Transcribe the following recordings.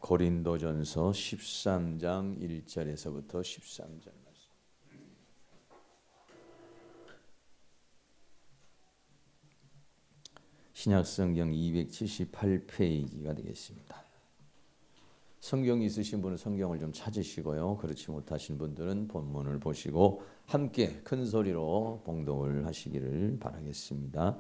고린도전서 13장 1절에서부터 13절 말씀. 신약성경 278페이지가 되겠습니다. 성경이 있으신 분은 성경을 좀 찾으시고요. 그렇지 못하신 분들은 본문을 보시고 함께 큰 소리로 봉독을 하시기를 바라겠습니다.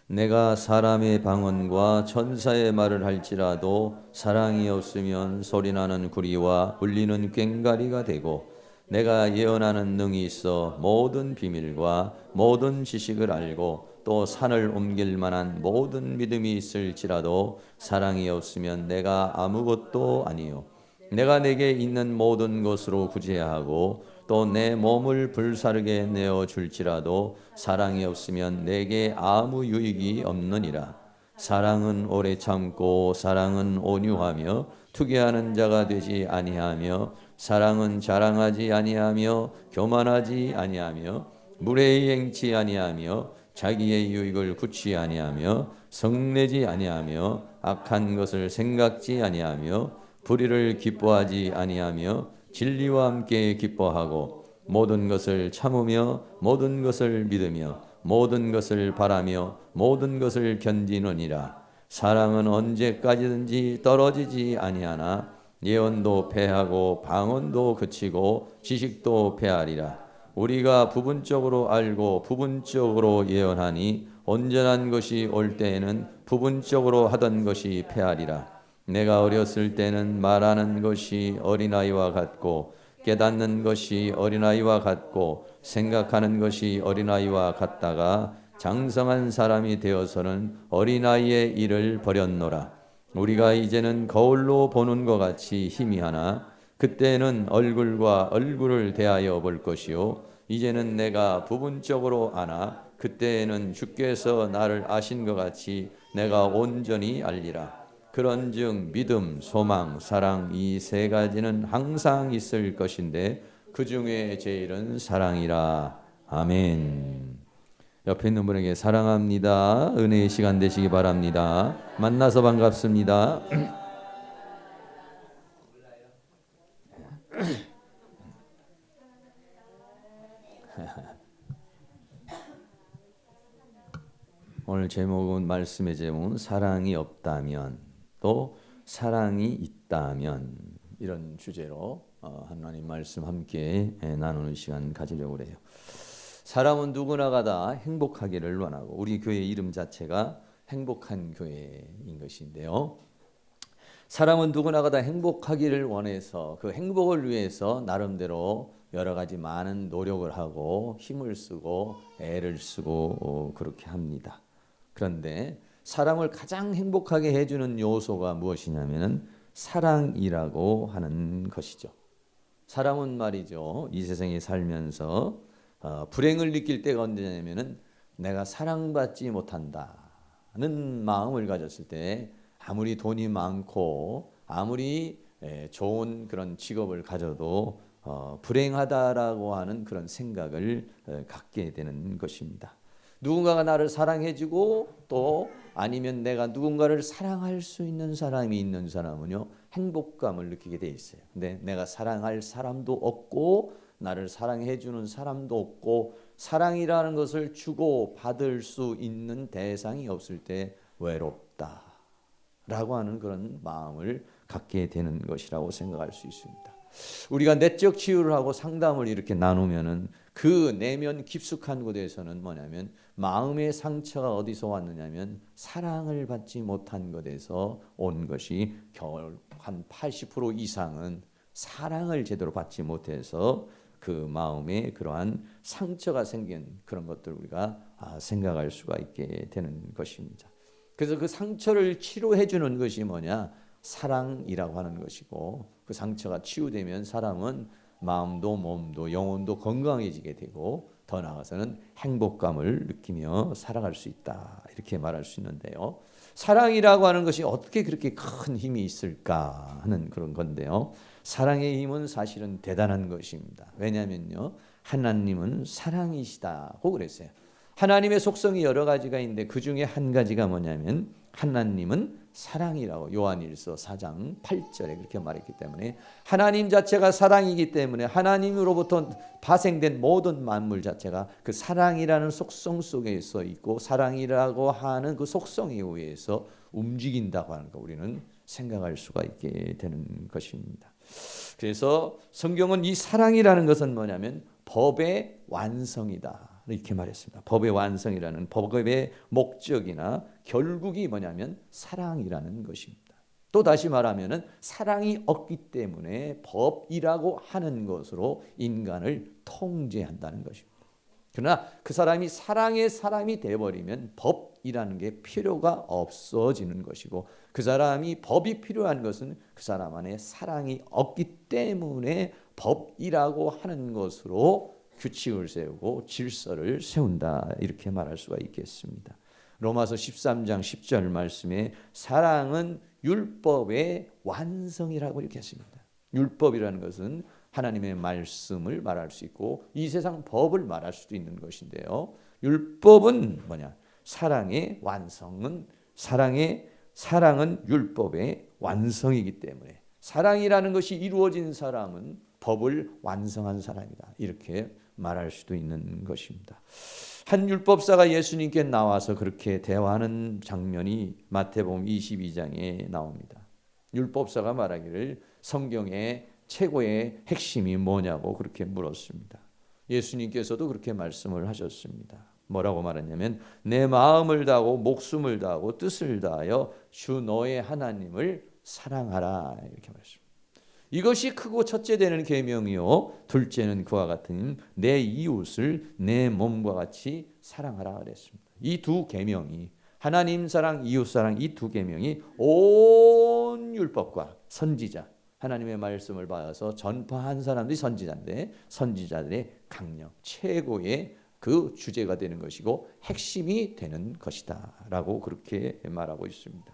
내가 사람의 방언과 천사의 말을 할지라도 사랑이 없으면 소리나는 구리와 울리는 꽹과리가 되고, 내가 예언하는 능이 있어 모든 비밀과 모든 지식을 알고 또 산을 옮길 만한 모든 믿음이 있을지라도 사랑이 없으면 내가 아무것도 아니요. 내가 내게 있는 모든 것으로 구제하고 또 내 몸을 불사르게 내어 줄지라도 사랑이 없으면 내게 아무 유익이 없느니라. 사랑은 오래 참고 사랑은 온유하며 투개하는 자가 되지 아니하며 사랑은 자랑하지 아니하며 교만하지 아니하며 무례히 행치 아니하며 자기의 유익을 굳이 아니하며 성내지 아니하며 악한 것을 생각지 아니하며 불의를 기뻐하지 아니하며 진리와 함께 기뻐하고 모든 것을 참으며 모든 것을 믿으며 모든 것을 바라며 모든 것을 견디느니라. 사랑은 언제까지든지 떨어지지 아니하나 예언도 패하고 방언도 그치고 지식도 패하리라. 우리가 부분적으로 알고 부분적으로 예언하니 온전한 것이 올 때에는 부분적으로 하던 것이 패하리라. 내가 어렸을 때는 말하는 것이 어린아이와 같고 깨닫는 것이 어린아이와 같고 생각하는 것이 어린아이와 같다가 장성한 사람이 되어서는 어린아이의 일을 버렸노라. 우리가 이제는 거울로 보는 것 같이 희미하나 그때는 얼굴과 얼굴을 대하여 볼 것이요 이제는 내가 부분적으로 아나 그때에는 주께서 나를 아신 것 같이 내가 온전히 알리라. 그런즉 믿음, 소망, 사랑 이 세 가지는 항상 있을 것인데 그 중에 제일은 사랑이라. 아멘. 옆에 있는 분에게 사랑합니다. 은혜의 시간 되시기 바랍니다. 만나서 반갑습니다. 오늘 제목은, 말씀의 제목은 사랑이 없다면 또 사랑이 있다면, 이런 주제로 하나님 말씀 함께 나누는 시간 가지려고 해요. 사람은 누구나가 다 행복하기를 원하고 우리 교회 이름 자체가 행복한 교회인 것인데요. 사람은 누구나가 다 행복하기를 원해서 그 행복을 위해서 나름대로 여러 가지 많은 노력을 하고 힘을 쓰고 애를 쓰고 그렇게 합니다. 그런데 사람을 가장 행복하게 해주는 요소가 무엇이냐면 사랑이라고 하는 것이죠. 사람은 말이죠, 이 세상에 살면서 불행을 느낄 때가 언제냐면 내가 사랑받지 못한다는 마음을 가졌을 때, 아무리 돈이 많고 아무리 좋은 그런 직업을 가져도 불행하다라고 하는 그런 생각을 갖게 되는 것입니다. 누군가가 나를 사랑해주고 또 아니면 내가 누군가를 사랑할 수 있는 사람이 있는 사람은요, 행복감을 느끼게 돼 있어요. 근데 내가 사랑할 사람도 없고 나를 사랑해주는 사람도 없고 사랑이라는 것을 주고 받을 수 있는 대상이 없을 때 외롭다라고 하는 그런 마음을 갖게 되는 것이라고 생각할 수 있습니다. 우리가 내적 치유를 하고 상담을 이렇게 나누면은 그 내면 깊숙한 곳에서는 뭐냐면 마음의 상처가 어디서 왔느냐면 사랑을 받지 못한 것에서 온 것이 겨울 한 80% 이상은 사랑을 제대로 받지 못해서 그 마음에 그러한 상처가 생긴 그런 것들 우리가 생각할 수가 있게 되는 것입니다. 그래서 그 상처를 치료해 주는 것이 뭐냐? 사랑이라고 하는 것이고, 그 상처가 치유되면 사람은 마음도 몸도 영혼도 건강해지게 되고 더 나아가서는 행복감을 느끼며 살아갈 수 있다, 이렇게 말할 수 있는데요. 사랑이라고 하는 것이 어떻게 그렇게 큰 힘이 있을까 하는 그런 건데요. 사랑의 힘은 사실은 대단한 것입니다. 왜냐하면요, 하나님은 사랑이시다고 그랬어요. 하나님의 속성이 여러 가지가 있는데 그 중에 한 가지가 뭐냐면 하나님은 사랑이라고 요한일서 4장 8절에 그렇게 말했기 때문에 하나님 자체가 사랑이기 때문에 하나님으로부터 파생된 모든 만물 자체가 그 사랑이라는 속성 속에 있고 사랑이라고 하는 그 속성에 의해서 움직인다고 하는 거 우리는 생각할 수가 있게 되는 것입니다. 그래서 성경은 이 사랑이라는 것은 뭐냐면 법의 완성이다 이렇게 말했습니다. 법의 완성이라는 법의 목적이나 결국이 뭐냐면 사랑이라는 것입니다. 또 다시 말하면은 사랑이 없기 때문에 법이라고 하는 것으로 인간을 통제한다는 것입니다. 그러나 그 사람이 사랑의 사람이 되어버리면 법이라는 게 필요가 없어지는 것이고 그 사람이 법이 필요한 것은 그 사람 안에 사랑이 없기 때문에 법이라고 하는 것으로 규칙을 세우고 질서를 세운다 이렇게 말할 수가 있겠습니다. 로마서 13장 10절 말씀에 사랑은 율법의 완성이라고 이렇게 했습니다. 율법이라는 것은 하나님의 말씀을 말할 수 있고 이 세상 법을 말할 수도 있는 것인데요. 율법은 뭐냐? 사랑의 완성은 사랑은 율법의 완성이기 때문에 사랑이라는 것이 이루어진 사람은 법을 완성한 사람이다. 이렇게 말할 수도 있는 것입니다. 한 율법사가 예수님께 나와서 그렇게 대화하는 장면이 마태복음 22장에 나옵니다. 율법사가 말하기를 성경의 최고의 핵심이 뭐냐고 그렇게 물었습니다. 예수님께서도 그렇게 말씀을 하셨습니다. 뭐라고 말했냐면 내 마음을 다하고 목숨을 다하고 뜻을 다하여 주 너의 하나님을 사랑하라 이렇게 말했습니다. 이것이 크고 첫째 되는 계명이요 둘째는 그와 같은 내 이웃을 내 몸과 같이 사랑하라 그랬습니다. 이 두 계명이 하나님 사랑, 이웃 사랑 이 두 계명이 온 율법과 선지자 하나님의 말씀을 받아서 전파한 사람들이 선지자인데 선지자들의 강력 최고의 그 주제가 되는 것이고 핵심이 되는 것이다 라고 그렇게 말하고 있습니다.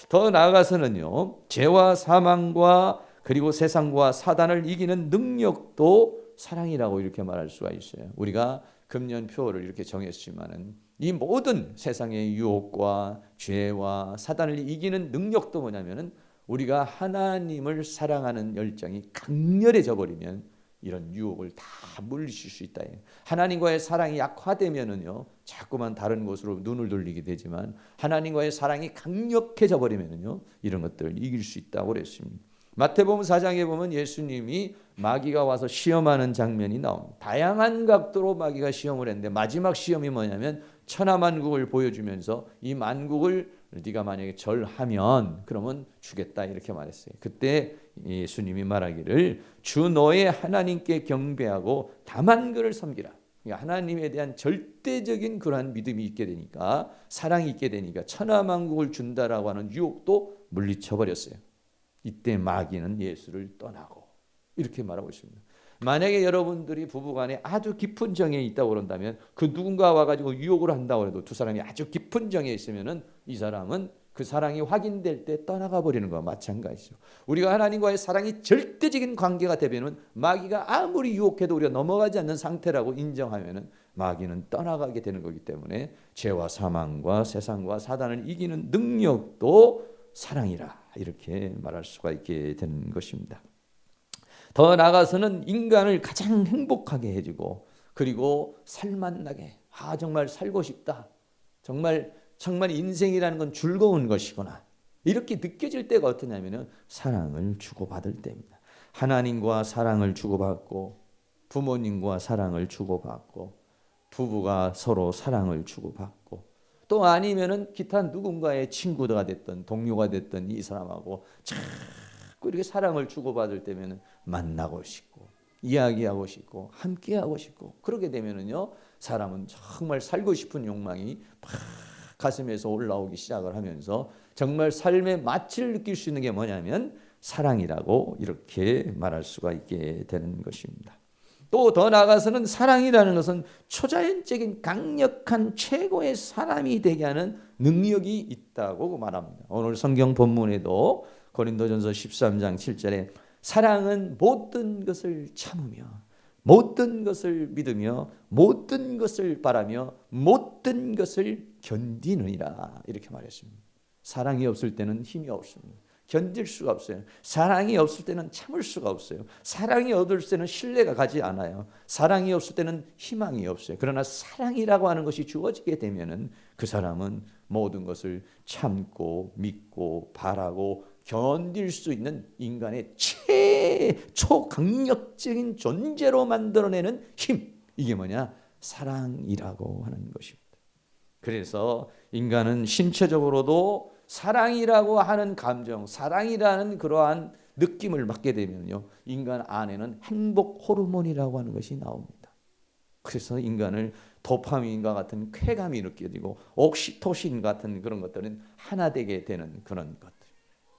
더 나아가서는요 죄와 사망과 그리고 세상과 사단을 이기는 능력도 사랑이라고 이렇게 말할 수가 있어요. 우리가 금년표를 이렇게 정했지만은 이 모든 세상의 유혹과 죄와 사단을 이기는 능력도 뭐냐면은 우리가 하나님을 사랑하는 열정이 강렬해져 버리면 이런 유혹을 다 물리칠 수 있다. 하나님과의 사랑이 약화되면은요 자꾸만 다른 곳으로 눈을 돌리게 되지만 하나님과의 사랑이 강력해져 버리면은요 이런 것들을 이길 수 있다고 그랬습니다. 마태복음 4장에 보면 예수님이 마귀가 와서 시험하는 장면이 나옵니다. 다양한 각도로 마귀가 시험을 했는데 마지막 시험이 뭐냐면 천하만국을 보여주면서 이 만국을 네가 만약에 절하면 그러면 주겠다 이렇게 말했어요. 그때 예수님이 말하기를 주 너의 하나님께 경배하고 다만 그를 섬기라. 그러니까 하나님에 대한 절대적인 그러한 믿음이 있게 되니까 사랑이 있게 되니까 천하만국을 준다라고 하는 유혹도 물리쳐 버렸어요. 이때 마귀는 예수를 떠나고 이렇게 말하고 있습니다. 만약에 여러분들이 부부간에 아주 깊은 정에 있다고 그런다면 그 누군가 와가지고 유혹을 한다고 해도 두 사람이 아주 깊은 정에 있으면은 이 사람은 그 사랑이 확인될 때 떠나가 버리는 것과 마찬가지죠. 우리가 하나님과의 사랑이 절대적인 관계가 되면은 마귀가 아무리 유혹해도 우리가 넘어가지 않는 상태라고 인정하면은 마귀는 떠나가게 되는 거기 때문에 죄와 사망과 세상과 사단을 이기는 능력도 사랑이라 이렇게 말할 수가 있게 되는 것입니다. 더 나아가서는 인간을 가장 행복하게 해주고 그리고 살맛나게 정말 살고 싶다. 정말 인생이라는 건 즐거운 것이구나. 이렇게 느껴질 때가 어떠냐면 사랑을 주고받을 때입니다. 하나님과 사랑을 주고받고 부모님과 사랑을 주고받고 부부가 서로 사랑을 주고받고 또 아니면은 기타 누군가의 친구가 됐던 동료가 됐던 이 사람하고 자꾸 이렇게 사랑을 주고받을 때면은 만나고 싶고 이야기하고 싶고 함께하고 싶고 그러게 되면은요 사람은 정말 살고 싶은 욕망이 막 가슴에서 올라오기 시작을 하면서 정말 삶의 맛을 느낄 수 있는 게 뭐냐면 사랑이라고 이렇게 말할 수가 있게 되는 것입니다. 또 더 나아가서는 사랑이라는 것은 초자연적인 강력한 최고의 사람이 되게 하는 능력이 있다고 말합니다. 오늘 성경 본문에도 고린도전서 13장 7절에 사랑은 모든 것을 참으며 모든 것을 믿으며 모든 것을 바라며 모든 것을 견디느니라 이렇게 말했습니다. 사랑이 없을 때는 힘이 없습니다. 견딜 수가 없어요. 사랑이 없을 때는 참을 수가 없어요. 사랑이 없을 때는 신뢰가 가지 않아요. 사랑이 없을 때는 희망이 없어요. 그러나 사랑이라고 하는 것이 주어지게 되면은 그 사람은 모든 것을 참고 믿고 바라고 견딜 수 있는 인간의 최초 강력적인 존재로 만들어내는 힘. 이게 뭐냐? 사랑이라고 하는 것입니다. 그래서 인간은 신체적으로도 사랑이라고 하는 감정, 사랑이라는 그러한 느낌을 받게 되면요, 인간 안에는 행복 호르몬이라고 하는 것이 나옵니다. 그래서 인간을 도파민과 같은 쾌감이 느껴지고 옥시토신 같은 그런 것들은 하나 되게 되는 그런 것들.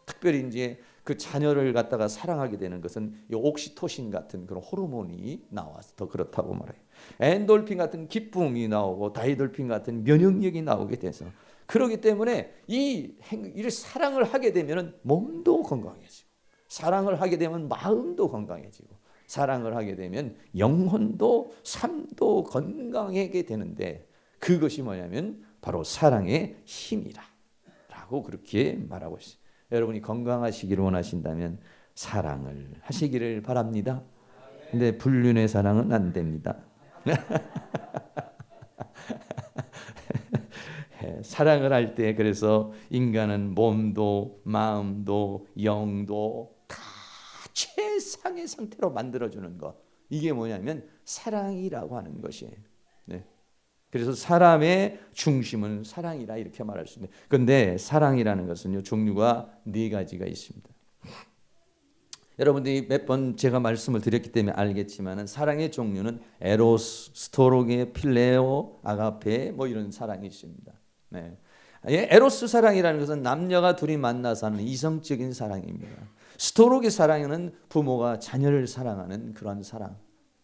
특별히 이제 그 자녀를 갖다가 사랑하게 되는 것은 이 옥시토신 같은 그런 호르몬이 나와서 더 그렇다고 말해요. 엔돌핀 같은 기쁨이 나오고 다이돌핀 같은 면역력이 나오게 돼서, 그렇기 때문에 이 사랑을 하게 되면 몸도 건강해지고, 사랑을 하게 되면 마음도 건강해지고, 사랑을 하게 되면 영혼도 삶도 건강하게 되는데, 그것이 뭐냐면 바로 사랑의 힘이라고 그렇게 말하고 있어요. 여러분이 건강하시기를 원하신다면 사랑을 하시기를 바랍니다. 근데 불륜의 사랑은 안 됩니다. 사랑을 할 때 그래서 인간은 몸도 마음도 영도 다 최상의 상태로 만들어주는 것, 이게 뭐냐면 사랑이라고 하는 것이에요. 네. 그래서 사람의 중심은 사랑이라 이렇게 말할 수 있는데, 그런데 사랑이라는 것은요, 종류가 4가지가 있습니다. 여러분들이 몇 번 제가 말씀을 드렸기 때문에 알겠지만, 사랑의 종류는 에로스, 스토로게, 필레오, 아가페 뭐 이런 사랑이 있습니다. 네. 에로스 사랑이라는 것은 남녀가 둘이 만나서 하는 이성적인 사랑입니다. 스토로게 사랑은 부모가 자녀를 사랑하는 그런 사랑,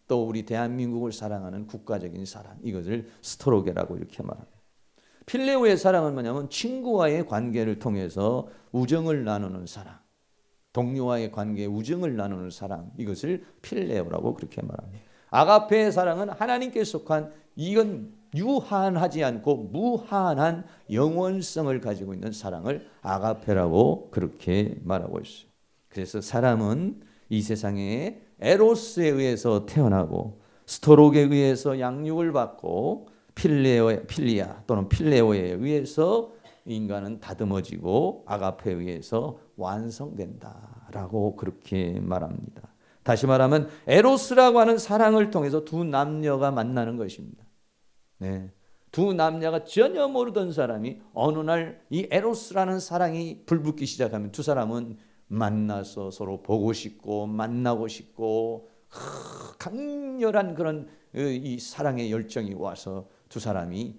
또 우리 대한민국을 사랑하는 국가적인 사랑, 이것을 스토로게라고 이렇게 말합니다. 필레오의 사랑은 뭐냐면 친구와의 관계를 통해서 우정을 나누는 사랑, 동료와의 관계에 우정을 나누는 사랑, 이것을 필레오라고 그렇게 말합니다. 아가페의 사랑은 하나님께 속한, 이건 유한하지 않고 무한한 영원성을 가지고 있는 사랑을 아가페라고 그렇게 말하고 있어요. 그래서 사람은 이 세상에 에로스에 의해서 태어나고 스토록에 의해서 양육을 받고 필리아 또는 필레오에 의해서 인간은 다듬어지고 아가페에 의해서 완성된다라고 그렇게 말합니다. 다시 말하면 에로스라고 하는 사랑을 통해서 두 남녀가 만나는 것입니다. 네. 두 남녀가 전혀 모르던 사람이 어느 날 이 에로스라는 사랑이 불붙기 시작하면 두 사람은 만나서 서로 보고 싶고 만나고 싶고 강렬한 그런 이 사랑의 열정이 와서 두 사람이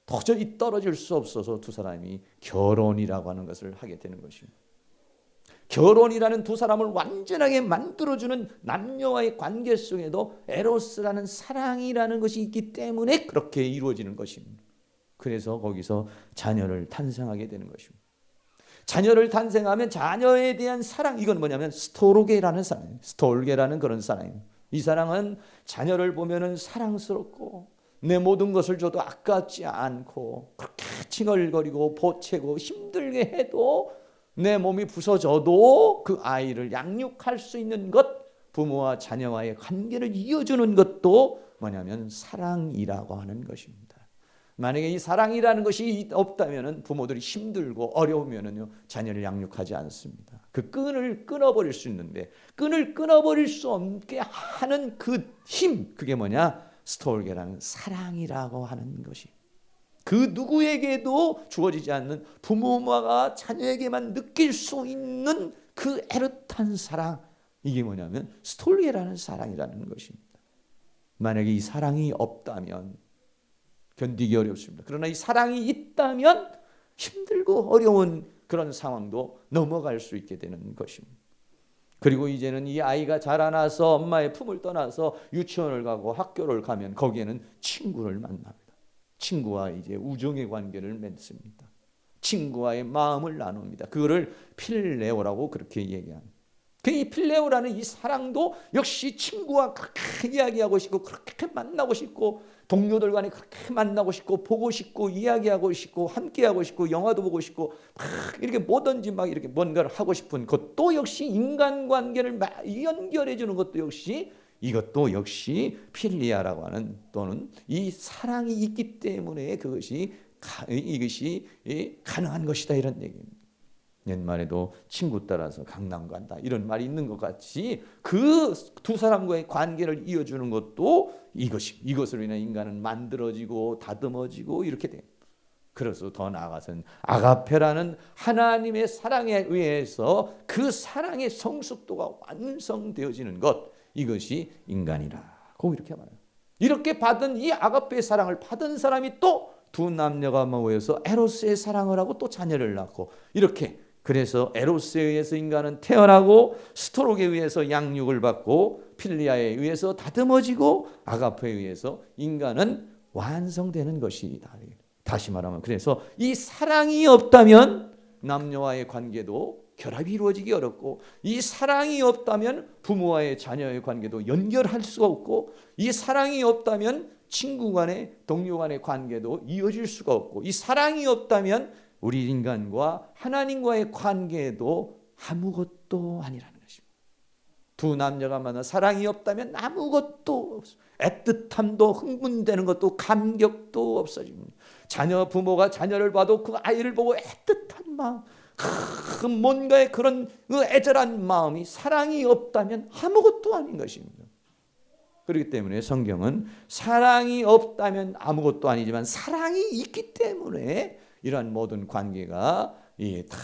도저히 떨어질 수 없어서 두 사람이 결혼이라고 하는 것을 하게 되는 것입니다. 결혼이라는 두 사람을 완전하게 만들어주는 남녀와의 관계 속에도 에로스라는 사랑이라는 것이 있기 때문에 그렇게 이루어지는 것입니다. 그래서 거기서 자녀를 탄생하게 되는 것입니다. 자녀를 탄생하면 자녀에 대한 사랑, 이건 뭐냐면 스토르게라는 사랑이에요. 스톨게라는 그런 사랑입니다. 이 사랑은 자녀를 보면은 사랑스럽고 내 모든 것을 줘도 아깝지 않고 그렇게 칭얼거리고 보채고 힘들게 해도 내 몸이 부서져도 그 아이를 양육할 수 있는 것, 부모와 자녀와의 관계를 이어주는 것도 뭐냐면 사랑이라고 하는 것입니다. 만약에 이 사랑이라는 것이 없다면 부모들이 힘들고 어려우면은요, 자녀를 양육하지 않습니다. 그 끈을 끊어버릴 수 있는데, 끈을 끊어버릴 수 없게 하는 그 힘, 그게 뭐냐? 스톨게라는 사랑이라고 하는 것이, 그 누구에게도 주어지지 않는 부모가 자녀에게만 느낄 수 있는 그 애틋한 사랑, 이게 뭐냐면 스톨게라는 사랑이라는 것입니다. 만약에 이 사랑이 없다면 견디기 어렵습니다. 그러나 이 사랑이 있다면 힘들고 어려운 그런 상황도 넘어갈 수 있게 되는 것입니다. 그리고 이제는 이 아이가 자라나서 엄마의 품을 떠나서 유치원을 가고 학교를 가면 거기에는 친구를 만납니다. 친구와 이제 우정의 관계를 맺습니다. 친구와의 마음을 나눕니다. 그거를 필레오라고 그렇게 얘기합니다. 이 필레오라는 이 사랑도 역시 친구와 그렇게 이야기하고 싶고 그렇게 만나고 싶고 동료들 간에 그렇게 만나고 싶고 보고 싶고 이야기하고 싶고 함께하고 싶고 영화도 보고 싶고 막 이렇게 뭐든지 막 이렇게 뭔가를 하고 싶은 것도 역시 인간관계를 막 연결해 주는 것도 역시 이것도 역시 필리아라고 하는 또는 이 사랑이 있기 때문에 이것이 가능한 것이다 이런 얘기입니다. 옛말에도 친구 따라서 강남 간다 이런 말이 있는 것 같이 그 두 사람과의 관계를 이어주는 것도 이것으로 인해 인간은 만들어지고 다듬어지고 이렇게 돼요. 그래서 더 나아가서는 아가페라는 하나님의 사랑에 의해서 그 사랑의 성숙도가 완성되어지는 것, 이것이 인간이라고 이렇게 말해요. 이렇게 받은 이 아가페의 사랑을 받은 사람이 또 두 남녀가 모여서 에로스의 사랑을 하고 또 자녀를 낳고 이렇게, 그래서 에로스에 의해서 인간은 태어나고 스토록에 의해서 양육을 받고 필리아에 의해서 다듬어지고 아가페에 의해서 인간은 완성되는 것이다. 다시 말하면 그래서 이 사랑이 없다면 남녀와의 관계도 결합이 이루어지기 어렵고, 이 사랑이 없다면 부모와의 자녀의 관계도 연결할 수가 없고, 이 사랑이 없다면 친구 간의 동료 간의 관계도 이어질 수가 없고, 이 사랑이 없다면 우리 인간과 하나님과의 관계도 아무것도 아니라는 것입니다. 두 남녀가 만나 사랑이 없다면 아무것도 없어. 애틋함도 흥분되는 것도 감격도 없어집니다. 부모가 자녀를 봐도 그 아이를 보고 애틋한 마음, 뭔가의 그런 애절한 마음이 사랑이 없다면 아무것도 아닌 것입니다. 그렇기 때문에 성경은 사랑이 없다면 아무것도 아니지만 사랑이 있기 때문에 이러한 모든 관계가 다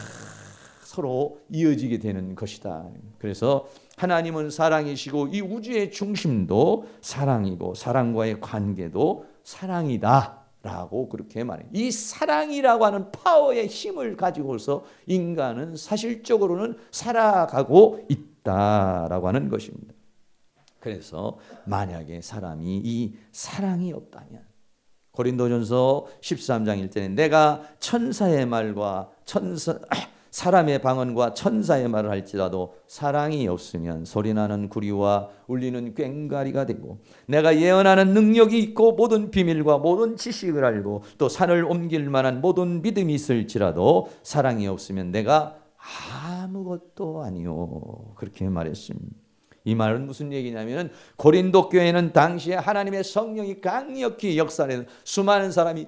서로 이어지게 되는 것이다. 그래서 하나님은 사랑이시고 이 우주의 중심도 사랑이고 사랑과의 관계도 사랑이다 라고 그렇게 말해요. 이 사랑이라고 하는 파워의 힘을 가지고서 인간은 사실적으로는 살아가고 있다라고 하는 것입니다. 그래서 만약에 사람이 이 사랑이 없다면, 고린도전서 13장 1절에 내가 천사의 말과 사람의 방언과 천사의 말을 할지라도 사랑이 없으면 소리나는 구리와 울리는 꽹과리가 되고, 내가 예언하는 능력이 있고 모든 비밀과 모든 지식을 알고 또 산을 옮길 만한 모든 믿음이 있을지라도 사랑이 없으면 내가 아무것도 아니요, 그렇게 말했습니다. 이 말은 무슨 얘기냐면 고린도 교회는 당시에 하나님의 성령이 강력히 역사하는 수많은 사람이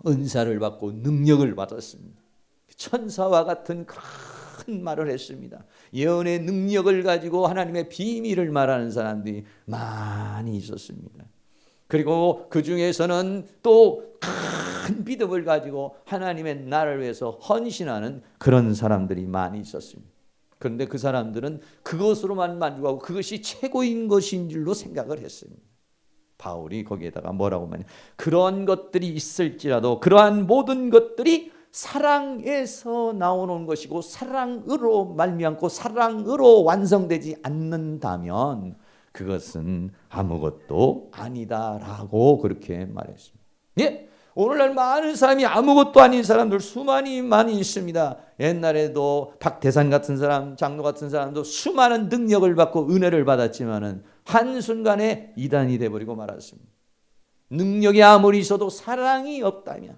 은사를 받고 능력을 받았습니다. 천사와 같은 큰 말을 했습니다. 예언의 능력을 가지고 하나님의 비밀을 말하는 사람들이 많이 있었습니다. 그리고 그 중에서는 또 큰 믿음을 가지고 하나님의 나라를 위해서 헌신하는 그런 사람들이 많이 있었습니다. 그런데 그 사람들은 그것으로만 만족하고 그것이 최고인 것인 줄로 생각을 했습니다. 바울이 거기에다가 뭐라고 말하냐, 그러한 것들이 있을지라도 그러한 모든 것들이 사랑에서 나오는 것이고 사랑으로 말미암고 사랑으로 완성되지 않는다면 그것은 아무것도 아니다라고 그렇게 말했습니다. 예? 오늘날 많은 사람이 아무것도 아닌 사람들 많이 있습니다. 옛날에도 박태산 같은 사람, 장로 같은 사람도 수많은 능력을 받고 은혜를 받았지만은 한순간에 이단이 돼버리고 말았습니다. 능력이 아무리 있어도 사랑이 없다면,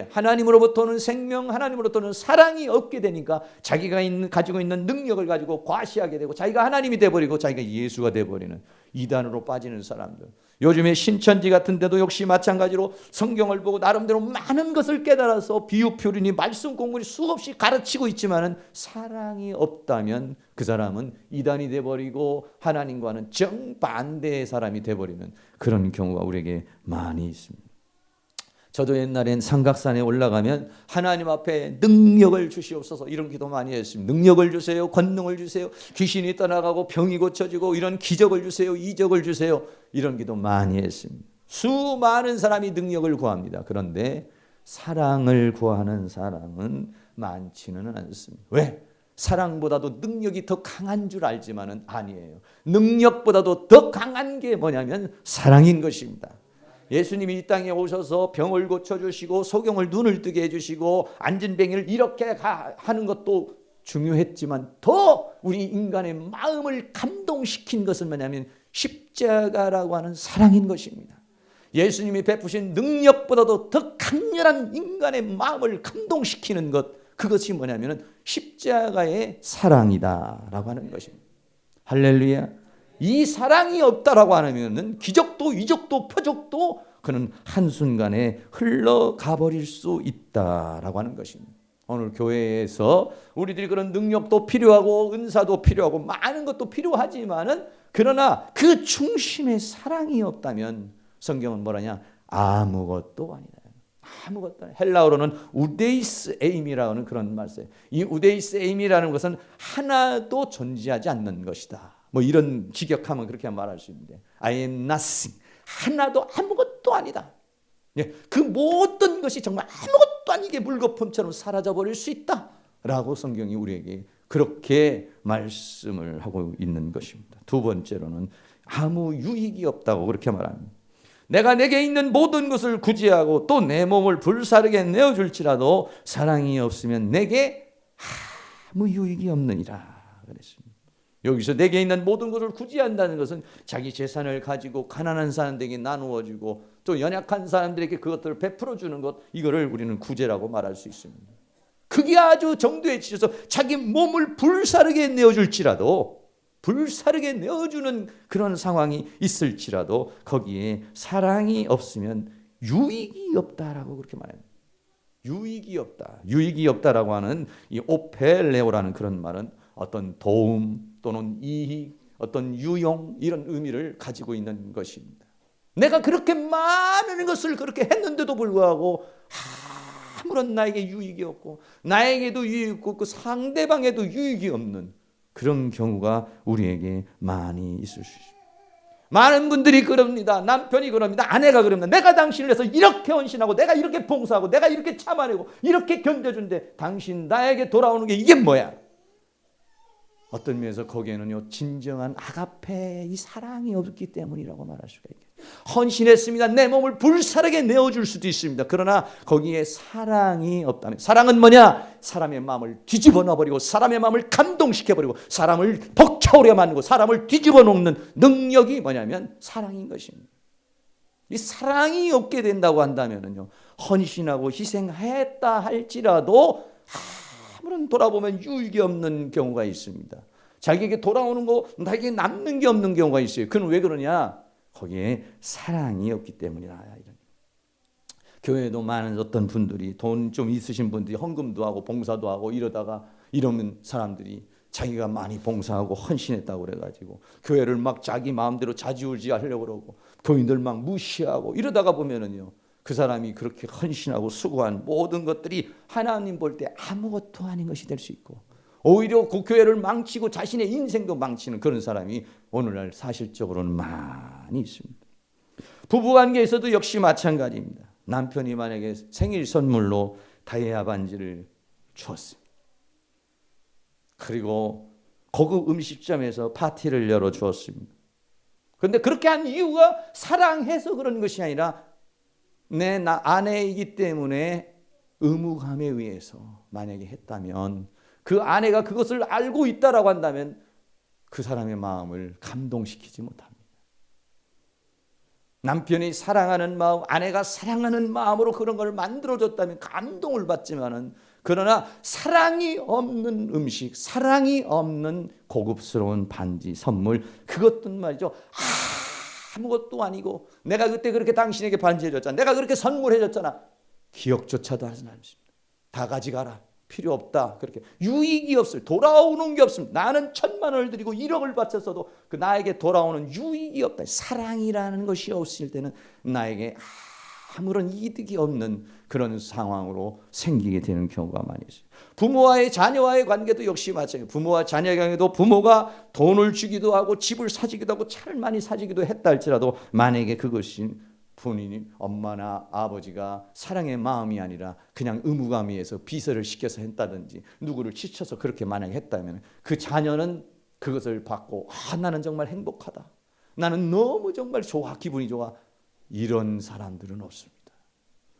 하나님으로부터는 생명, 하나님으로부터는 사랑이 없게 되니까 자기가 가지고 있는 능력을 가지고 과시하게 되고 자기가 하나님이 돼버리고 자기가 예수가 돼버리는 이단으로 빠지는 사람들. 요즘에 신천지 같은 데도 역시 마찬가지로 성경을 보고 나름대로 많은 것을 깨달아서 비유표리니 말씀 공부니 수없이 가르치고 있지만은 사랑이 없다면 그 사람은 이단이 돼버리고 하나님과는 정반대의 사람이 돼버리는 그런 경우가 우리에게 많이 있습니다. 저도 옛날엔 삼각산에 올라가면 하나님 앞에 능력을 주시옵소서 이런 기도 많이 했습니다. 능력을 주세요, 권능을 주세요, 귀신이 떠나가고 병이 고쳐지고 이런 기적을 주세요, 이적을 주세요, 이런 기도 많이 했습니다. 수많은 사람이 능력을 구합니다. 그런데 사랑을 구하는 사람은 많지는 않습니다. 왜? 사랑보다도 능력이 더 강한 줄 알지만은 아니에요. 능력보다도 더 강한 게 뭐냐면 사랑인 것입니다. 예수님이 이 땅에 오셔서 병을 고쳐주시고 소경을 눈을 뜨게 해주시고 앉은 병을 이렇게 하는 것도 중요했지만 더 우리 인간의 마음을 감동시킨 것은 뭐냐면 십자가라고 하는 사랑인 것입니다. 예수님이 베푸신 능력보다도 더 강렬한 인간의 마음을 감동시키는 것, 그것이 뭐냐면 십자가의 사랑이다라고 하는 것입니다. 할렐루야. 이 사랑이 없다라고 하면 기적도 이적도 표적도 그는 한순간에 흘러가 버릴 수 있다라고 하는 것입니다. 오늘 교회에서 우리들이 그런 능력도 필요하고 은사도 필요하고 많은 것도 필요하지만은 그러나 그 중심에 사랑이 없다면 성경은 뭐라냐? 아무것도 아니다. 아무것도 아니다. 헬라어로는 우데이스 에임이라고 하는 그런 말을 써요. 이 우데이스 에임이라는 것은 하나도 존재하지 않는 것이다. 뭐 이런 직역하면 그렇게 말할 수 있는데 I am nothing. 하나도 아무것도 아니다. 그 모든 것이 정말 아무것도 아니게 물거품처럼 사라져버릴 수 있다라고 성경이 우리에게 그렇게 말씀을 하고 있는 것입니다. 두 번째로는 아무 유익이 없다고 그렇게 말합니다. 내가 내게 있는 모든 것을 구제하고 또 내 몸을 불사르게 내어줄지라도 사랑이 없으면 내게 아무 유익이 없느니라 그랬습니다. 여기서 내게 있는 모든 것을 구제한다는 것은 자기 재산을 가지고 가난한 사람들에게 나누어주고 또 연약한 사람들에게 그것들을 베풀어 주는 것, 이거를 우리는 구제라고 말할 수 있습니다. 그게 아주 정도에 치셔서 자기 몸을 불사르게 내어줄지라도, 불사르게 내어주는 그런 상황이 있을지라도 거기에 사랑이 없으면 유익이 없다라고 그렇게 말합니다. 유익이 없다. 유익이 없다라고 하는 이 오펠레오라는 그런 말은 어떤 도움 또는 이익, 어떤 유용, 이런 의미를 가지고 있는 것입니다. 내가 그렇게 많은 것을 그렇게 했는데도 불구하고 아무런 나에게 유익이 없고 나에게도 유익이 없고 그 상대방에도 유익이 없는 그런 경우가 우리에게 많이 있을 수 있습니다. 많은 분들이 그럽니다. 남편이 그럽니다. 아내가 그럽니다. 내가 당신을 위해서 이렇게 헌신하고 내가 이렇게 봉사하고 내가 이렇게 참아내고 이렇게 견뎌준데 당신 나에게 돌아오는 게 이게 뭐야? 어떤 면에서 거기에는요 진정한 아가페의 사랑이 없기 때문이라고 말할 수가 있겠죠. 헌신했습니다. 내 몸을 불사르게 내어줄 수도 있습니다. 그러나 거기에 사랑이 없다면, 사랑은 뭐냐? 사람의 마음을 뒤집어 놔버리고 사람의 마음을 감동시켜버리고 사람을 벅차오르게 만들고 사람을 뒤집어 놓는 능력이 뭐냐면 사랑인 것입니다. 이 사랑이 없게 된다고 한다면요 헌신하고 희생했다 할지라도 아무런 돌아보면 유익이 없는 경우가 있습니다. 자기에게 돌아오는 거, 나에게 남는 게 없는 경우가 있어요. 그건 왜 그러냐? 거기에 사랑이 없기 때문이라. 이런. 교회에도 많은 어떤 분들이 돈 좀 있으신 분들이 헌금도 하고 봉사도 하고 이러다가 이러면 사람들이 자기가 많이 봉사하고 헌신했다고 그래가지고 교회를 막 자기 마음대로 좌지우지하려고 그러고 교인들 막 무시하고 이러다가 보면은요 그 사람이 그렇게 헌신하고 수고한 모든 것들이 하나님 볼 때 아무것도 아닌 것이 될 수 있고 오히려 그 교회를 망치고 자신의 인생도 망치는 그런 사람이 오늘날 사실적으로는 많이 있습니다. 부부관계에서도 역시 마찬가지입니다. 남편이 만약에 생일 선물로 다이아 반지를 주었습니다. 그리고 고급 음식점에서 파티를 열어주었습니다. 그런데 그렇게 한 이유가 사랑해서 그런 것이 아니라 내 아내이기 때문에 의무감에 의해서 만약에 했다면 그 아내가 그것을 알고 있다라고 한다면 그 사람의 마음을 감동시키지 못합니다. 남편이 사랑하는 마음, 아내가 사랑하는 마음으로 그런 걸 만들어줬다면 감동을 받지만은 그러나 사랑이 없는 음식, 사랑이 없는 고급스러운 반지, 선물, 그것도 말이죠. 아무것도 아니고 내가 그때 그렇게 당신에게 반지해줬잖아. 내가 그렇게 선물해줬잖아. 기억조차도 하지 않습니다. 다 가져가라. 필요 없다. 그렇게 유익이 없을, 돌아오는 게 없습니다. 나는 1,000만 원을 드리고 1억을 바쳤어도 그 나에게 돌아오는 유익이 없다. 사랑이라는 것이 없을 때는 나에게 아무런 이득이 없는 그런 상황으로 생기게 되는 경우가 많이 있어요. 부모와의 자녀와의 관계도 역시 마찬가지예요. 부모와 자녀 관계도 부모가 돈을 주기도 하고 집을 사주기도 하고 차를 많이 사주기도 했다 할지라도 만약에 그것이 본인이 엄마나 아버지가 사랑의 마음이 아니라 그냥 의무감에 의해서 비서를 시켜서 했다든지 누구를 지쳐서 그렇게 만약에 했다면 그 자녀는 그것을 받고 나는 정말 행복하다. 나는 너무 정말 좋아. 기분이 좋아. 이런 사람들은 없습니다.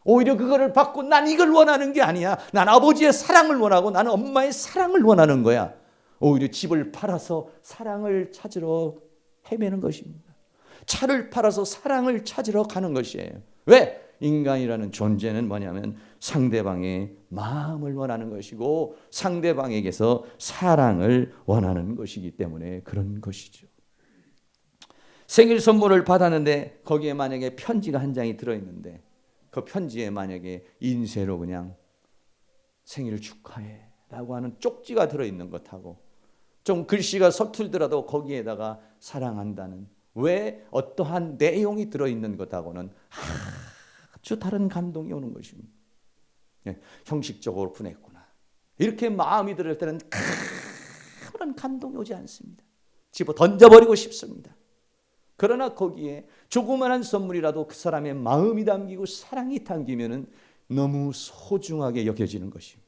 오히려 그거를 받고 난 이걸 원하는 게 아니야. 난 아버지의 사랑을 원하고 나는 엄마의 사랑을 원하는 거야. 오히려 집을 팔아서 사랑을 찾으러 헤매는 것입니다. 차를 팔아서 사랑을 찾으러 가는 것이에요. 왜? 인간이라는 존재는 뭐냐면 상대방의 마음을 원하는 것이고 상대방에게서 사랑을 원하는 것이기 때문에 그런 것이죠. 생일 선물을 받았는데 거기에 만약에 편지가 한 장이 들어있는데 그 편지에 만약에 인쇄로 그냥 생일 축하해 라고 하는 쪽지가 들어있는 것하고 좀 글씨가 서툴더라도 거기에다가 사랑한다는 왜 어떠한 내용이 들어있는 것하고는 아주 다른 감동이 오는 것입니다. 형식적으로 보냈구나. 이렇게 마음이 들을 때는 그런 감동이 오지 않습니다. 집어 던져버리고 싶습니다. 그러나 거기에 조그마한 선물이라도 그 사람의 마음이 담기고 사랑이 담기면 너무 소중하게 여겨지는 것입니다.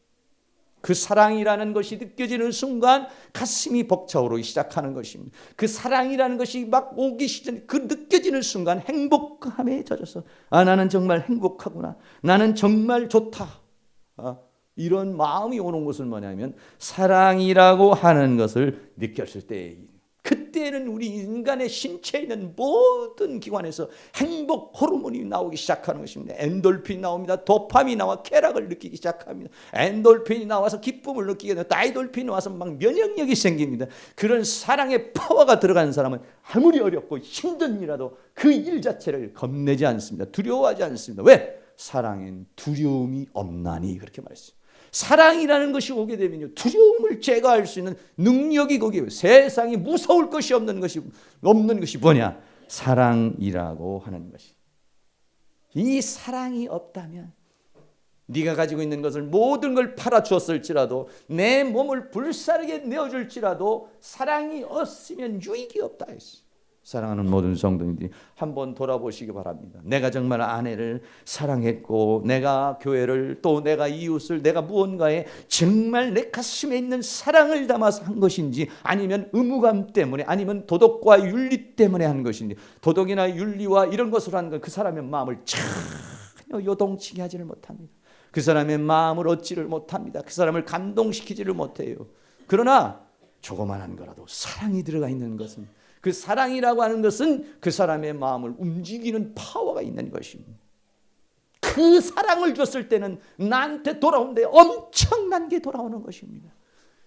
그 사랑이라는 것이 느껴지는 순간 가슴이 벅차오르기 시작하는 것입니다. 그 사랑이라는 것이 막 오기 시작, 그 느껴지는 순간 행복함에 젖어서 나는 정말 행복하구나. 나는 정말 좋다. 이런 마음이 오는 것은 뭐냐면 사랑이라고 하는 것을 느꼈을 때예요. 그때는 우리 인간의 신체에 있는 모든 기관에서 행복 호르몬이 나오기 시작하는 것입니다. 엔돌핀이 나옵니다. 도파민이 나와 쾌락을 느끼기 시작합니다. 엔돌핀이 나와서 기쁨을 느끼게 되고 다이돌핀이 와서 막 면역력이 생깁니다. 그런 사랑의 파워가 들어가는 사람은 아무리 어렵고 힘든 일이라도 그 일 자체를 겁내지 않습니다. 두려워하지 않습니다. 왜? 사랑엔 두려움이 없나니 그렇게 말했어요. 사랑이라는 것이 오게 되면요 두려움을 제거할 수 있는 능력이 거기에 세상이 무서울 것이 없는 것이 뭐냐? 사랑이라고 하는 것이. 이 사랑이 없다면 네가 가지고 있는 것을 모든 걸 팔아주었을지라도 내 몸을 불사르게 내어줄지라도 사랑이 없으면 유익이 없다 했어요. 사랑하는 모든 성도님들이 한번 돌아보시기 바랍니다. 내가 정말 아내를 사랑했고 내가 교회를 또 내가 이웃을 내가 무언가에 정말 내 가슴에 있는 사랑을 담아서 한 것인지 아니면 의무감 때문에 아니면 도덕과 윤리 때문에 한 것인지 도덕이나 윤리와 이런 것으로 한 건 그 사람의 마음을 전혀 요동치게 하지를 못합니다. 그 사람의 마음을 얻지를 못합니다. 그 사람을 감동시키지를 못해요. 그러나 조그만한 거라도 사랑이 들어가 있는 것은 그 사랑이라고 하는 것은 그 사람의 마음을 움직이는 파워가 있는 것입니다. 그 사랑을 줬을 때는 나한테 돌아오는데 엄청난 게 돌아오는 것입니다.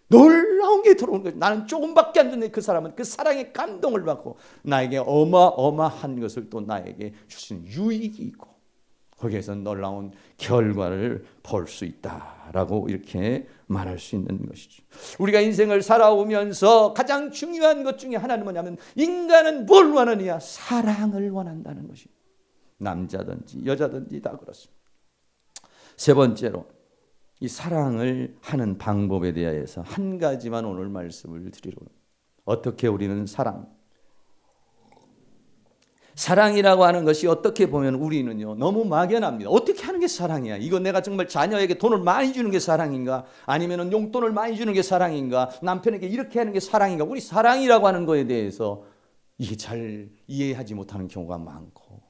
놀라운 게 돌아오는 것입니다. 나는 조금밖에 안 줬는데 그 사람은 그 사랑의 감동을 받고 나에게 어마어마한 것을 또 나에게 주신 유익이 있고 거기에서 놀라운 결과를 볼 수 있다라고 이렇게 말할 수 있는 것이죠. 우리가 인생을 살아오면서 가장 중요한 것 중에 하나는 뭐냐면 인간은 뭘 원하느냐? 사랑을 원한다는 것입니다. 남자든지 여자든지 다 그렇습니다. 세 번째로 이 사랑을 하는 방법에 대해서 한 가지만 오늘 말씀을 드리려고 합니다. 어떻게 우리는 사랑이라고 하는 것이 어떻게 보면 우리는요 너무 막연합니다. 어떻게 하는 게 사랑이야? 이거 내가 정말 자녀에게 돈을 많이 주는 게 사랑인가? 아니면 용돈을 많이 주는 게 사랑인가? 남편에게 이렇게 하는 게 사랑인가? 우리 사랑이라고 하는 거에 대해서 이게 잘 이해하지 못하는 경우가 많고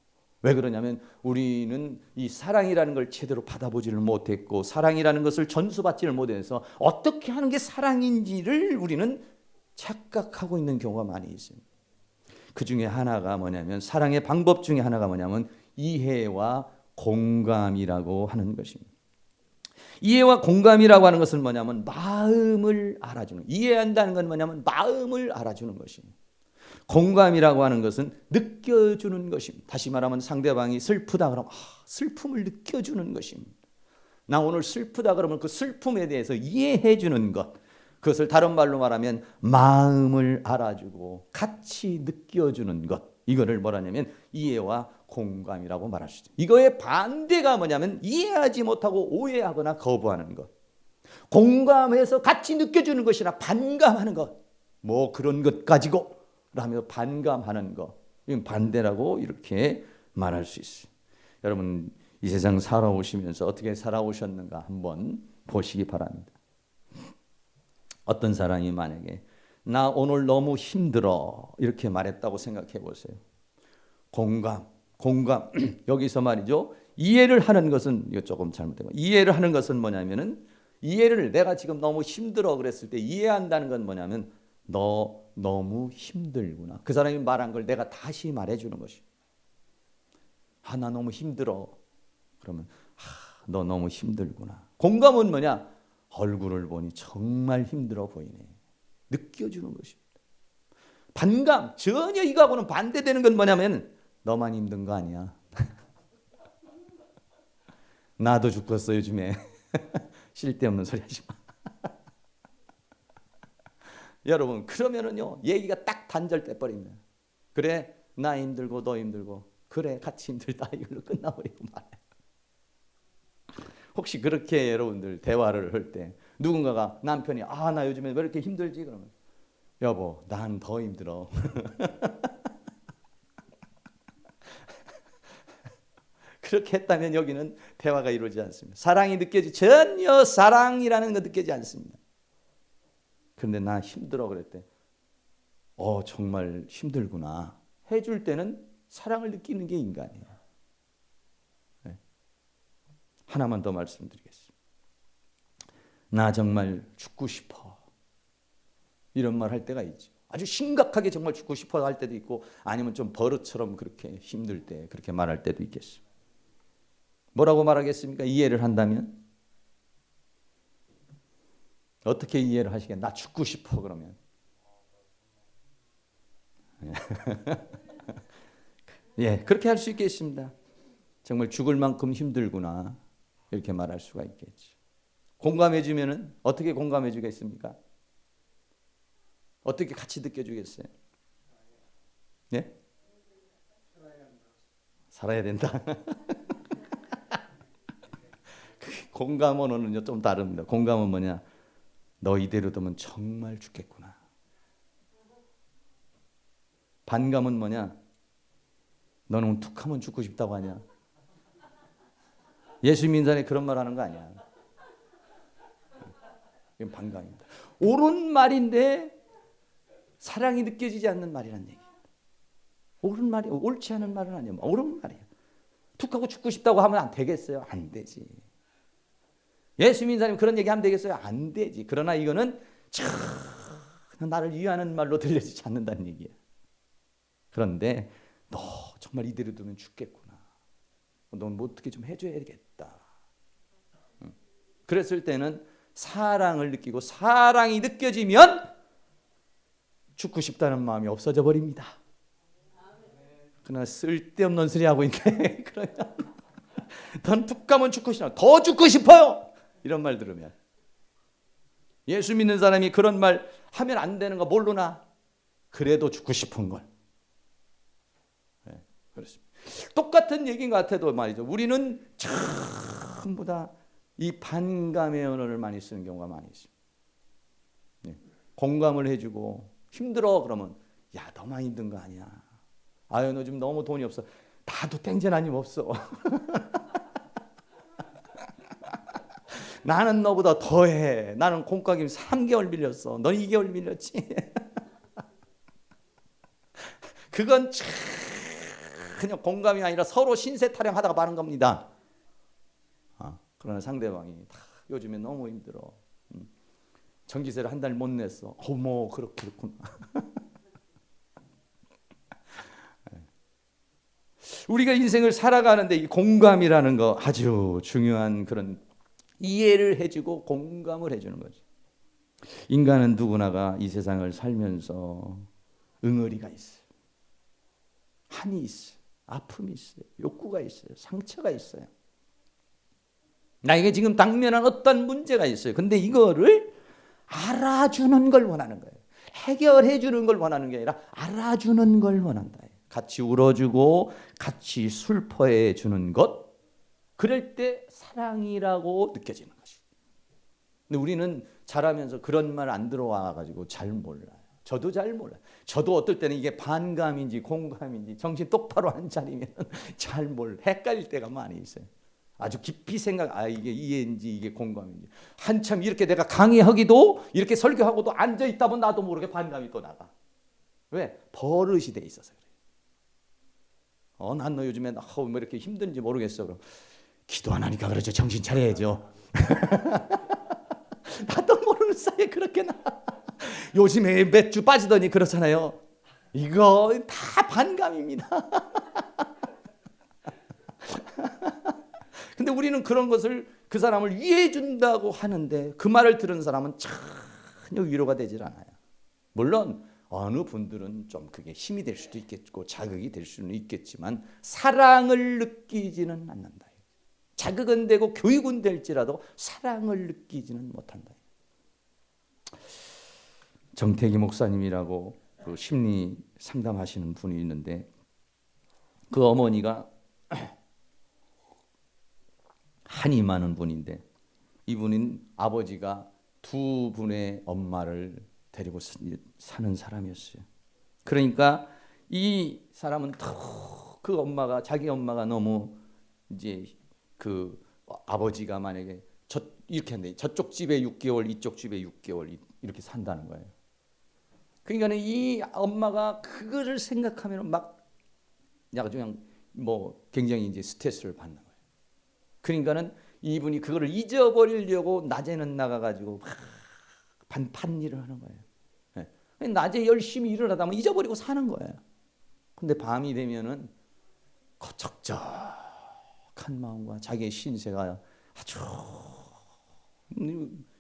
왜 그러냐면 우리는 이 사랑이라는 걸 제대로 받아보지를 못했고 사랑이라는 것을 전수받지를 못해서 어떻게 하는 게 사랑인지를 우리는 착각하고 있는 경우가 많이 있습니다. 그 중에 하나가 뭐냐면 사랑의 방법 중에 하나가 뭐냐면 이해와 공감이라고 하는 것입니다. 이해와 공감이라고 하는 것은 뭐냐면 마음을 알아주는, 이해한다는 건 뭐냐면 마음을 알아주는 것입니다. 공감이라고 하는 것은 느껴주는 것입니다. 다시 말하면 상대방이 슬프다 그러면 슬픔을 느껴주는 것입니다. 나 오늘 슬프다 그러면 그 슬픔에 대해서 이해해 주는 것, 그것을 다른 말로 말하면 마음을 알아주고 같이 느껴주는 것, 이거를 뭐라냐면 이해와 공감이라고 말할 수 있어요. 이거의 반대가 뭐냐면 이해하지 못하고 오해하거나 거부하는 것. 공감해서 같이 느껴주는 것이나 반감하는 것, 뭐 그런 것 가지고 라며 반감하는 것, 이건 반대라고 이렇게 말할 수 있어요. 여러분 이 세상 살아오시면서 어떻게 살아오셨는가 한번 보시기 바랍니다. 어떤 사람이 만약에 나 오늘 너무 힘들어 이렇게 말했다고 생각해 보세요. 공감 여기서 말이죠. 이해를 하는 것은 이거 조금 잘못된 거. 이해를 하는 것은 뭐냐면은 이해를 내가 지금 너무 힘들어 그랬을 때 이해한다는 건 뭐냐면 너 너무 힘들구나. 그 사람이 말한 걸 내가 다시 말해주는 것이. 나 너무 힘들어. 그러면 너 너무 힘들구나. 공감은 뭐냐? 얼굴을 보니 정말 힘들어 보이네. 느껴주는 것입니다. 반감, 전혀 이거하고는 반대되는 건 뭐냐면 너만 힘든 거 아니야. 나도 죽겠어 요즘에. 쓸데없는 소리 하지 마. 여러분 그러면은요 얘기가 딱 단절돼 버립니다. 그래 나 힘들고 너 힘들고 그래 같이 힘들다 이걸로 끝나버리고 말해. 혹시 그렇게 여러분들 대화를 할 때 누군가가 남편이 나 요즘에 왜 이렇게 힘들지? 그러면 여보 난 더 힘들어. 그렇게 했다면 여기는 대화가 이루어지지 않습니다. 사랑이 전혀 사랑이라는 거 느끼지 않습니다. 그런데 나 힘들어 그랬대. 정말 힘들구나. 해줄 때는 사랑을 느끼는 게 인간이에요. 네. 하나만 더 말씀드리겠습니다. 나 정말 죽고 싶어. 이런 말 할 때가 있죠. 아주 심각하게 정말 죽고 싶어 할 때도 있고 아니면 좀 버릇처럼 그렇게 힘들 때 그렇게 말할 때도 있겠습니다. 뭐라고 말하겠습니까? 이해를 한다면? 어떻게 이해를 하시겠어요? 나 죽고 싶어 그러면. 예, 그렇게 할 수 있겠습니다. 정말 죽을 만큼 힘들구나. 이렇게 말할 수가 있겠죠. 공감해 주면은 어떻게 공감해 주겠습니까? 어떻게 같이 느껴주겠어요? 예? 살아야 된다. 공감 언어는요 좀 다릅니다. 공감은 뭐냐? 너 이대로 두면 정말 죽겠구나. 반감은 뭐냐? 너는 툭하면 죽고 싶다고 하냐? 예수 믿는 사람이 그런 말 하는 거 아니야. 이건 반감입니다. 옳은 말인데 사랑이 느껴지지 않는 말이란 얘기입니다. 옳은 말이 옳지 않은 말은 아니야. 옳은 말이야. 툭하고 죽고 싶다고 하면 안 되겠어요? 안 되지. 예수 믿는 사람이 그런 얘기하면 되겠어요? 안 되지. 그러나 이거는 나를 위하는 말로 들려지지 않는다는 얘기야. 그런데 너 정말 이대로 두면 죽겠구나. 넌 뭐 어떻게 좀 해줘야겠다. 그랬을 때는 사랑을 느끼고 사랑이 느껴지면 죽고 싶다는 마음이 없어져 버립니다. 그러나 쓸데없는 소리 하고 있네. 그러면 넌 툭 가면 죽고 싶어. 더 죽고 싶어요. 이런 말 들으면 예수 믿는 사람이 그런 말 하면 안 되는 거 모르나? 그래도 죽고 싶은 걸. 네, 그렇습니다. 똑같은 얘기인 것 같아도 말이죠. 우리는 전부 다 이 반감의 언어를 많이 쓰는 경우가 많이 있습니다. 네, 공감을 해주고 힘들어 그러면 야 너만 힘든 거 아니야. 아유 너 지금 너무 돈이 없어. 나도 땡전 아니면 없어. 나는 너보다 더해. 나는 공과금 3개월 밀렸어. 넌 2개월 밀렸지. 그건 그냥 공감이 아니라 서로 신세 타령하다가 마는 겁니다. 그러나 상대방이 요즘에 너무 힘들어. 전기세를 한 달 못 냈어. 어머 그렇구나. 우리가 인생을 살아가는데 이 공감이라는 거 아주 중요한 그런 이해를 해주고 공감을 해주는 거죠. 인간은 누구나가 이 세상을 살면서 응어리가 있어요. 한이 있어요. 아픔이 있어요. 욕구가 있어요. 상처가 있어요. 나에게 지금 당면한 어떤 문제가 있어요. 근데 이거를 알아주는 걸 원하는 거예요. 해결해 주는 걸 원하는 게 아니라 알아주는 걸 원한다. 같이 울어주고 같이 슬퍼해 주는 것. 그럴 때 사랑이라고 느껴지는 것이. 근데 우리는 자라면서 그런 말 안 들어와 가지고 잘 몰라요. 저도 잘 몰라요. 저도 어떨 때는 이게 반감인지 공감인지 정신 똑바로 안 차리면 잘 헷갈릴 때가 많이 있어요. 아주 깊이 이게 이해인지 이게 공감인지. 한참 이렇게 내가 강의하기도 이렇게 설교하고도 앉아있다 보면 나도 모르게 반감이 또 나가. 왜? 버릇이 돼 있어서 그래요. 난 너 요즘에 뭐 이렇게 힘든지 모르겠어. 그럼 기도 안 하니까 그렇죠. 정신 차려야죠. 나도 모르는 사이에 그렇게 나. 요즘에 맥주 빠지더니 그렇잖아요. 이거 다 반감입니다. 근데 우리는 그런 것을 그 사람을 위해 준다고 하는데 그 말을 들은 사람은 전혀 위로가 되질 않아요. 물론 어느 분들은 좀 그게 힘이 될 수도 있겠고 자극이 될 수는 있겠지만 사랑을 느끼지는 않는다. 자극은 되고 교육은 될지라도 사랑을 느끼지는 못한다. 정태기 목사님이라고 그 심리 상담하시는 분이 있는데 그 어머니가 한이 많은 분인데 이분은 아버지가 두 분의 엄마를 데리고 사는 사람이었어요. 그러니까 이 사람은 그 엄마가 자기 엄마가 너무 이제 그 아버지가 만약에 이렇게 한대 저쪽 집에 6개월 이쪽 집에 6개월 이렇게 산다는 거예요. 그러니까 이 엄마가 그거를 생각하면 막 그냥 뭐 굉장히 이제 스트레스를 받는 거예요. 그러니까는 이분이 그거를 잊어버리려고 낮에는 나가가지고 반판 일을 하는 거예요. 네. 낮에 열심히 일을 하다 보면 잊어버리고 사는 거예요. 근데 밤이 되면은 거척적한 마음과 자기의 신세가 아주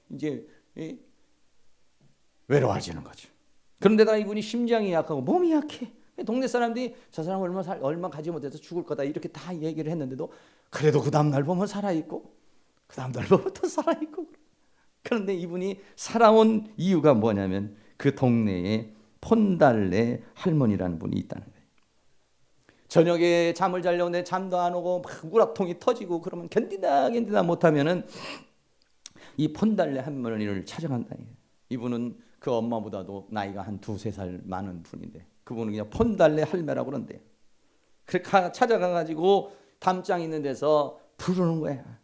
이제 외로워지는 거죠. 그런데다가 이분이 심장이 약하고 몸이 약해. 동네 사람들이 저 사람 얼마 가지 못해서 죽을 거다 이렇게 다 얘기를 했는데도 그래도 그 다음 날 보면 살아있고 그 다음 날 보면 또 살아있고. 그런데 이분이 살아온 이유가 뭐냐면 그 동네에 폰달레 할머니라는 분이 있다는 거예요. 저녁에 잠을 자려고 내 잠도 안 오고 막 우라통이 터지고 그러면 견디다 못하면은 이 폰달레 할머니를 찾아간다. 이분은 그 엄마보다도 나이가 한 2-3살 많은 분인데 그분은 그냥 폰달레 할매라고 그런대요. 그렇게 찾아가가지고 담장 있는 데서 부르는 거야.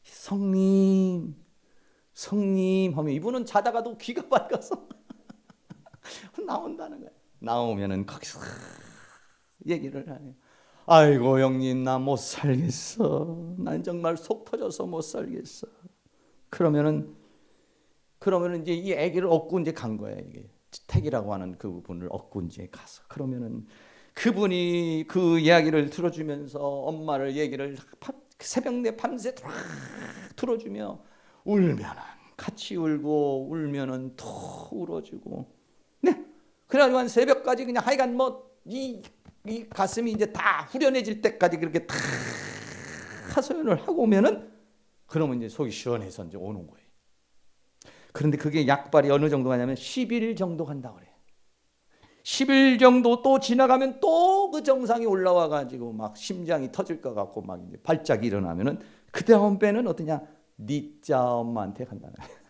성님 하면 이분은 자다가도 귀가 밝아서 나온다는 거야. 나오면은 거기서 얘기를 하네요. 아이고 형님 나 못 살겠어. 난 정말 속 터져서 못 살겠어. 그러면은 이제 이 아기를 업고 이제 간 거예요. 이게 택이라고 하는 그 분을 업고 이제 가서 그러면은 그분이 그 이야기를 들어주면서 엄마를 얘기를 새벽 내 밤새 들어주며 울면은 같이 울고 울면은 또 울어주고 네 그래가지고 한 새벽까지 그냥 하여간 뭐 이 가슴이 이제 다 후련해질 때까지 그렇게 다 하소연을 하고 오면은 그러면 이제 속이 시원해서 이제 오는 거예요. 그런데 그게 약발이 어느 정도 가냐면 10일 정도 간다고 그래요. 10일 정도 또 지나가면 또 그 정상이 올라와 가지고 막 심장이 터질 것 같고 막 이제 발작이 일어나면은 그 다음 배는 어떠냐? 니짜 엄마한테 간다는 거예요.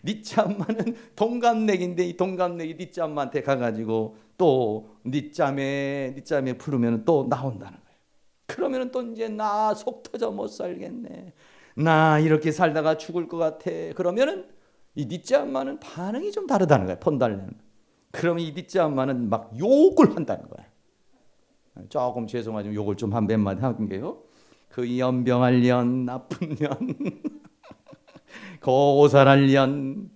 니짜 엄마는 동갑내기인데 이 동갑내기 니짜 엄마한테 가가지고 또 니짜매 부르면 또 나온다는 거예요. 그러면은 또 이제 나 속 터져 못 살겠네. 나 이렇게 살다가 죽을 것 같아. 그러면은 이 니짜 엄마는 반응이 좀 다르다는 거예요. 폰달레는. 그러면 이 니짜 엄마는 막 욕을 한다는 거예요. 조금 죄송하지만 욕을 좀 한 몇 마디 하는 게요. 그 연병할 년, 나쁜 년, 고살할 년,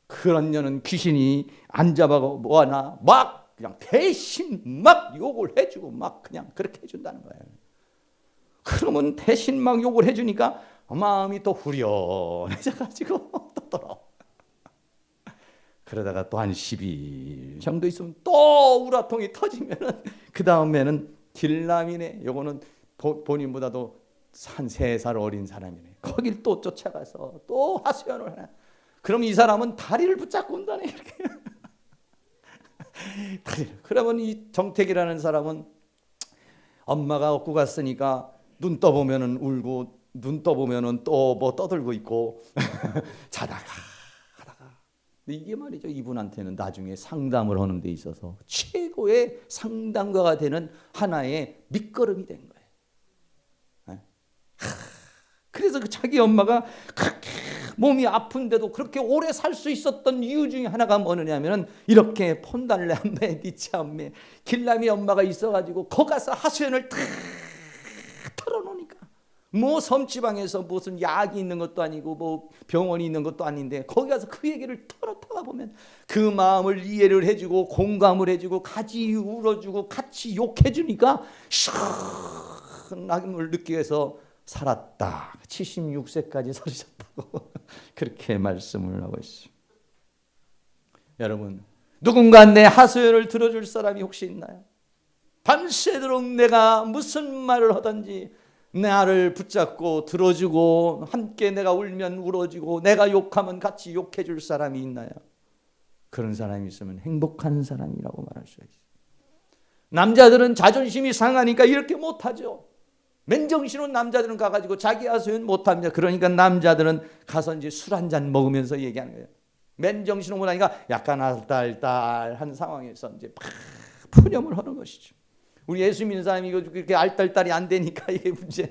그런 년은 귀신이 안 잡아고 뭐하나 막 그냥 대신 막 욕을 해주고 막 그냥 그렇게 해준다는 거예요. 그러면 대신 막 욕을 해주니까 마음이 또 후련해져가지고 또 돌아오. 그러다가 또 한 10일 정도 있으면 또 우라통이 터지면은 그 다음에는 길남이네. 요거는 본인보다도 한 3살 어린 사람이네. 거길 또 쫓아가서 또 하소연을 하네. 그럼 이 사람은 다리를 붙잡고 온다네. 이렇게. 다리를. 그러면 이 정택이라는 사람은 엄마가 업고 갔으니까 눈 떠보면은 울고 눈 떠보면은 또 뭐 떠들고 있고 자다가 하다가. 근데 이게 말이죠. 이분한테는 나중에 상담을 하는 데 있어서 최고의 상담가가 되는 하나의 밑거름이 된 거예요. 그래서 그 자기 엄마가 그렇게 몸이 아픈데도 그렇게 오래 살 수 있었던 이유 중에 하나가 뭐냐면은 이렇게 폰달레 엄매, 니차 엄매, 길남이 엄마가 있어가지고 거 가서 하소연을 다 뭐 섬지방에서 무슨 약이 있는 것도 아니고 뭐 병원이 있는 것도 아닌데 거기 가서 그 얘기를 털어타다 보면 그 마음을 이해를 해주고 공감을 해주고 같이 울어주고 같이 욕해주니까 시원함을 느끼게 해서 살았다. 76세까지 살으셨다고 그렇게 말씀을 하고 있습니다. 여러분, 누군가 내 하소연을 들어줄 사람이 혹시 있나요? 밤새도록 내가 무슨 말을 하든지 나를 붙잡고 들어주고 함께 내가 울면 울어주고 내가 욕하면 같이 욕해줄 사람이 있나요? 그런 사람이 있으면 행복한 사람이라고 말할 수가 있어요. 남자들은 자존심이 상하니까 이렇게 못하죠. 맨정신으로 남자들은 가가지고 자기 하소연 못합니다. 그러니까 남자들은 가서 이제 술 한잔 먹으면서 얘기하는 거예요. 맨정신으로 못하니까 약간 알딸딸한 상황에서 이제 막 푸념을 하는 것이죠. 우리 예수 믿는 사람이 이거 그렇게 알딸딸이 안 되니까 이게 문제야.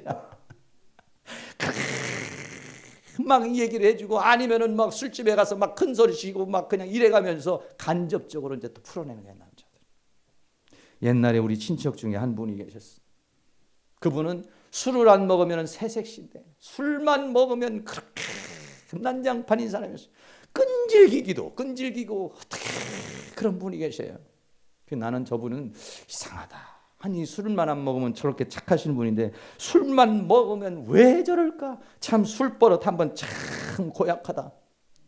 막 얘기를 해주고 아니면은 막 술집에 가서 막 큰 소리 치고 막 그냥 이래가면서 간접적으로 이제 또 풀어내는 거야, 남자들. 옛날에 우리 친척 중에 한 분이 계셨어. 그분은 술을 안 먹으면 새색시인데 술만 먹으면 그렇게 난장판인 사람이었어요. 끈질기고 어떻게 그런 분이 계셔요. 나는 저분은 이상하다. 아니 술만 안 먹으면 저렇게 착하신 분인데 술만 먹으면 왜 저럴까? 참 술버릇 한번 참 고약하다.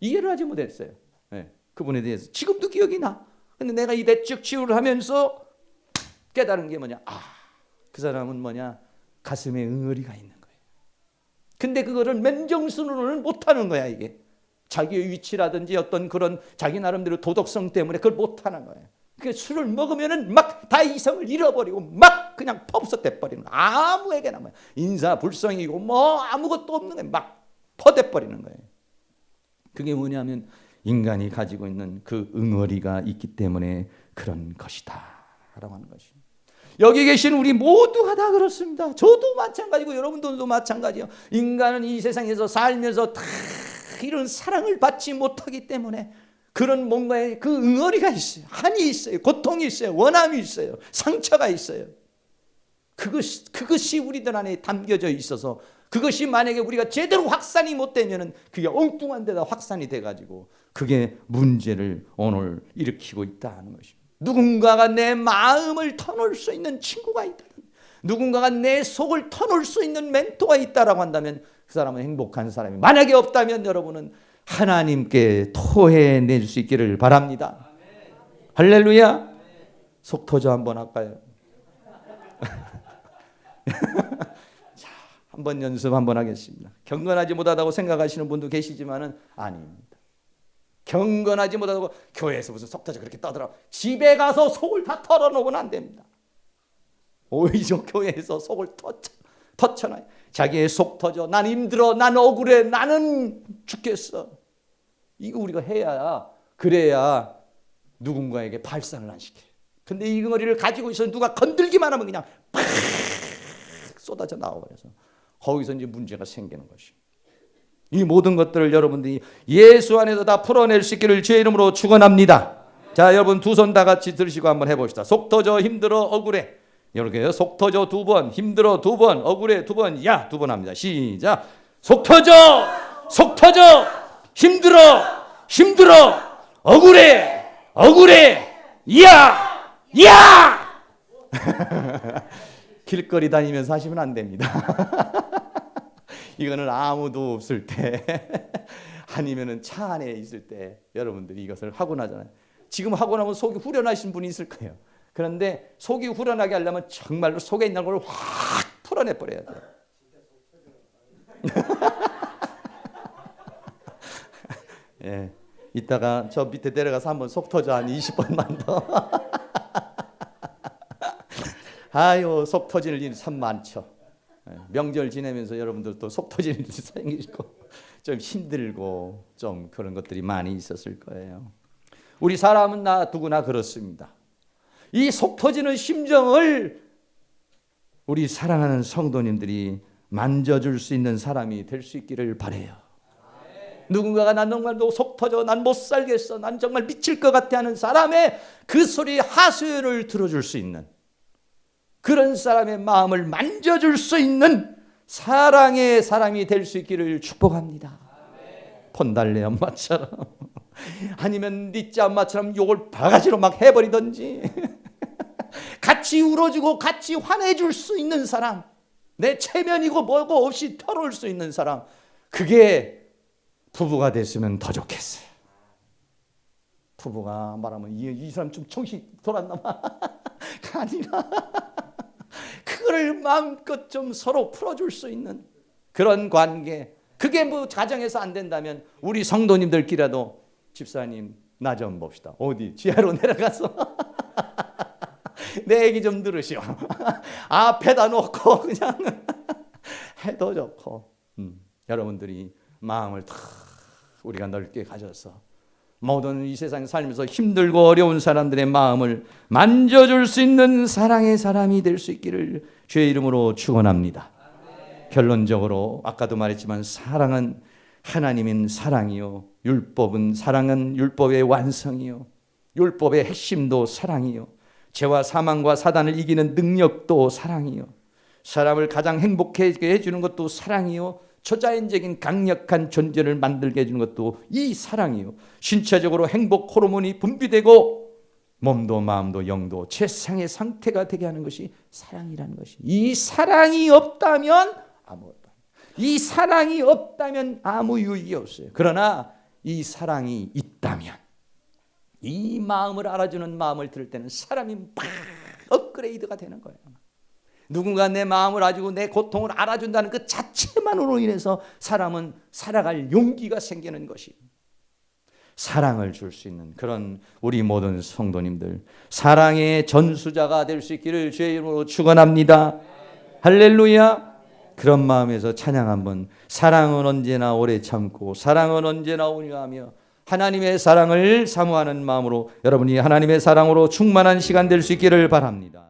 이해를 하지 못했어요. 네, 그분에 대해서 지금도 기억이 나. 근데 내가 이 대쭉 치유를 하면서 깨달은 게 뭐냐? 그 사람은 뭐냐? 가슴에 응어리가 있는 거예요. 근데 그거를 맨정신으로는 못하는 거야. 이게 자기의 위치라든지 어떤 그런 자기 나름대로 도덕성 때문에 그걸 못하는 거예요. 그 술을 먹으면은 막 다 이성을 잃어버리고 막 그냥 퍼붓어 버리는 거예요. 아무에게나 뭐 인사불성이고 뭐 아무것도 없는 거예요. 막 퍼대버리는 거예요. 그게 뭐냐면 인간이 가지고 있는 그 응어리가 있기 때문에 그런 것이다 라고 하는 것이에요. 여기 계신 우리 모두가 다 그렇습니다. 저도 마찬가지고 여러분들도 마찬가지예요. 인간은 이 세상에서 살면서 다 이런 사랑을 받지 못하기 때문에 그런 뭔가에 그 응어리가 있어요. 한이 있어요. 고통이 있어요. 원함이 있어요. 상처가 있어요. 그것이 우리들 안에 담겨져 있어서 그것이 만약에 우리가 제대로 확산이 못 되면은 그게 엉뚱한 데다 확산이 돼가지고 그게 문제를 오늘 일으키고 있다는 것입니다. 누군가가 내 마음을 터놓을 수 있는 친구가 있다. 누군가가 내 속을 터놓을 수 있는 멘토가 있다라고 한다면 그 사람은 행복한 사람이 만약에 없다면 여러분은 하나님께 토해낼 수 있기를 바랍니다. 할렐루야. 속 터져 한번 할까요? 자, 한번 연습 한번 하겠습니다. 경건하지 못하다고 생각하시는 분도 계시지만은 아닙니다. 경건하지 못하다고 교회에서 무슨 속 터져 그렇게 떠들어 집에 가서 속을 다 털어놓으면 안 됩니다. 오히려 교회에서 속을 터쳐놔요. 자기의 속 터져 난 힘들어 난 억울해 나는 죽겠어. 이거 우리가 해야 그래야 누군가에게 발산을 안 시켜요. 근데 이 응어리를 가지고 있어서 누가 건들기만 하면 그냥 팍 쏟아져 나와버려서 거기서 이제 문제가 생기는 것입니다. 이 모든 것들을 여러분들이 예수 안에서 다 풀어낼 수 있기를 주의 이름으로 축원합니다. 자, 여러분 두 손 다 같이 들으시고 한번 해봅시다. 속 터져 힘들어 억울해. 이렇게요. 속 터져 두 번, 힘들어 두 번, 억울해 두 번, 야 두 번 합니다. 시작. 속 터져, 속 터져, 힘들어, 힘들어, 억울해, 억울해, 야, 야. 길거리 다니면서 하시면 안 됩니다. 이거는 아무도 없을 때 아니면은 차 안에 있을 때 여러분들이 이것을 하고 나잖아요. 지금 하고 나면 속이 후련하신 분이 있을 거예요. 그런데 속이 후련하게 하려면 정말로 속에 있는 걸 확 풀어내 버려야 돼요. 예, 이따가 저 밑에 내려가서 한번 속 터져 한 20번만 더. 아유, 속 터질 일이 참 많죠. 명절 지내면서 여러분들 또 속 터질 일이 생기고 좀 힘들고 좀 그런 것들이 많이 있었을 거예요. 우리 사람은 누구나 그렇습니다. 이 속 터지는 심정을 우리 사랑하는 성도님들이 만져줄 수 있는 사람이 될 수 있기를 바라요. 누군가가 난 정말 속 터져 난 못 살겠어 난 정말 미칠 것 같아 하는 사람의 그 소리 하소연을 들어줄 수 있는 그런 사람의 마음을 만져줄 수 있는 사랑의 사람이 될 수 있기를 축복합니다. 폰달레 엄마처럼 아니면 니짜 엄마처럼 욕을 바가지로 막 해버리든지 같이 울어주고 같이 화내줄 수 있는 사람, 내 체면이고 뭐고 없이 털어올 수 있는 사람, 그게 부부가 됐으면 더 좋겠어요. 부부가 말하면 이 사람 좀 정신 돌았나 봐. 아니라 그거를 마음껏 좀 서로 풀어줄 수 있는 그런 관계, 그게 뭐 가정에서 안 된다면 우리 성도님들끼리라도 집사님 나 좀 봅시다. 어디 지하로 내려가서 내 얘기 좀 들으시오. 앞에다 놓고 그냥 해도 좋고. 여러분들이 마음을 다 우리가 넓게 가져서 모든 이 세상에 살면서 힘들고 어려운 사람들의 마음을 만져줄 수 있는 사랑의 사람이 될 수 있기를 주의 이름으로 축원합니다. 결론적으로 아까도 말했지만 사랑은 하나님인 사랑이요, 율법은 사랑은 율법의 완성이요, 율법의 핵심도 사랑이요, 죄와 사망과 사단을 이기는 능력도 사랑이요, 사람을 가장 행복하게 해주는 것도 사랑이요, 초자연적인 강력한 존재를 만들게 해주는 것도 이 사랑이요, 신체적으로 행복 호르몬이 분비되고 몸도 마음도 영도 최상의 상태가 되게 하는 것이 사랑이라는 것이, 이 사랑이 없다면 아무것도, 이 사랑이 없다면 아무 유익이 없어요. 그러나 이 사랑이 있다면, 이 마음을 알아주는 마음을 들을 때는 사람이 막 업그레이드가 되는 거예요. 누군가 내 마음을 알아주고 내 고통을 알아준다는 그 자체만으로 인해서 사람은 살아갈 용기가 생기는 것이, 사랑을 줄 수 있는 그런 우리 모든 성도님들, 사랑의 전수자가 될 수 있기를 주의 이름으로 축원합니다. 할렐루야. 그런 마음에서 찬양 한번, 사랑은 언제나 오래 참고 사랑은 언제나 온유하며 하나님의 사랑을 사모하는 마음으로 여러분이 하나님의 사랑으로 충만한 시간 될 수 있기를 바랍니다.